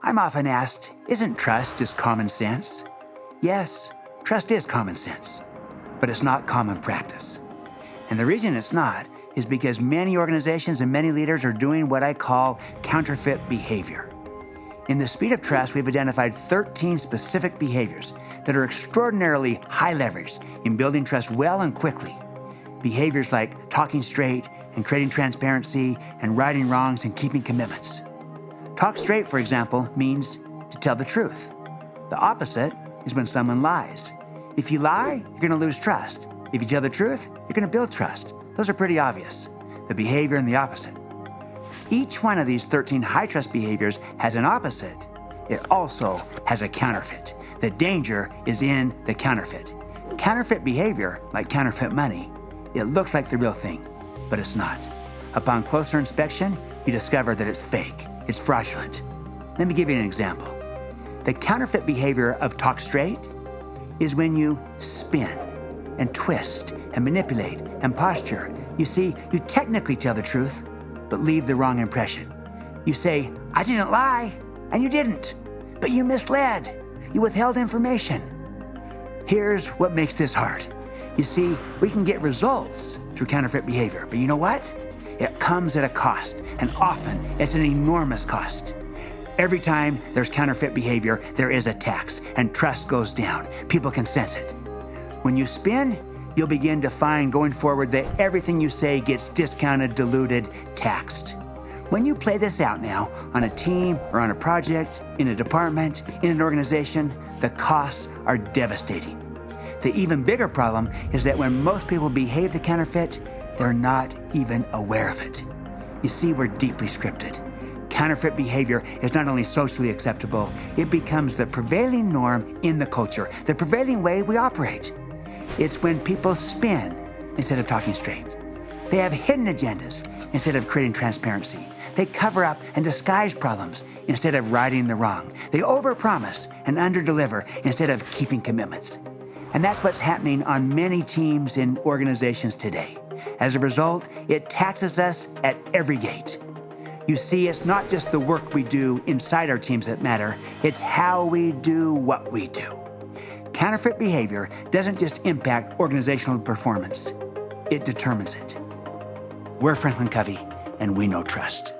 I'm often asked, isn't trust just common sense? Yes, trust is common sense, but it's not common practice. And the reason it's not is because many organizations and many leaders are doing what I call counterfeit behavior. In the speed of trust, we've identified 13 specific behaviors that are extraordinarily high leverage in building trust well and quickly. Behaviors like talking straight and creating transparency and righting wrongs and keeping commitments. Talk straight, for example, means to tell the truth. The opposite is when someone lies. If you lie, you're going to lose trust. If you tell the truth, you're going to build trust. Those are pretty obvious, the behavior and the opposite. Each one of these 13 high trust behaviors has an opposite. It also has a counterfeit. The danger is in the counterfeit. Counterfeit behavior, like counterfeit money, it looks like the real thing, but it's not. Upon closer inspection, you discover that it's fake. It's fraudulent. Let me give you an example. The counterfeit behavior of talk straight is when you spin and twist and manipulate and posture. You see, you technically tell the truth, but leave the wrong impression. You say, I didn't lie, and you didn't, but you misled. You withheld information. Here's what makes this hard. You see, we can get results through counterfeit behavior, but you know what? It comes at a cost, and often it's an enormous cost. Every time there's counterfeit behavior, there is a tax, and trust goes down. People can sense it. When you spin, you'll begin to find going forward that everything you say gets discounted, diluted, taxed. When you play this out now on a team or on a project, in a department, in an organization, the costs are devastating. The even bigger problem is that when most people behave the counterfeit, they're not even aware of it. You see, we're deeply scripted. Counterfeit behavior is not only socially acceptable, it becomes the prevailing norm in the culture, the prevailing way we operate. It's when people spin instead of talking straight. They have hidden agendas instead of creating transparency. They cover up and disguise problems instead of righting the wrong. They overpromise and underdeliver instead of keeping commitments. And that's what's happening on many teams and organizations today. As a result, it taxes us at every gate. You see, it's not just the work we do inside our teams that matter, it's how we do what we do. Counterfeit behavior doesn't just impact organizational performance, it determines it. We're Franklin Covey, and we know trust.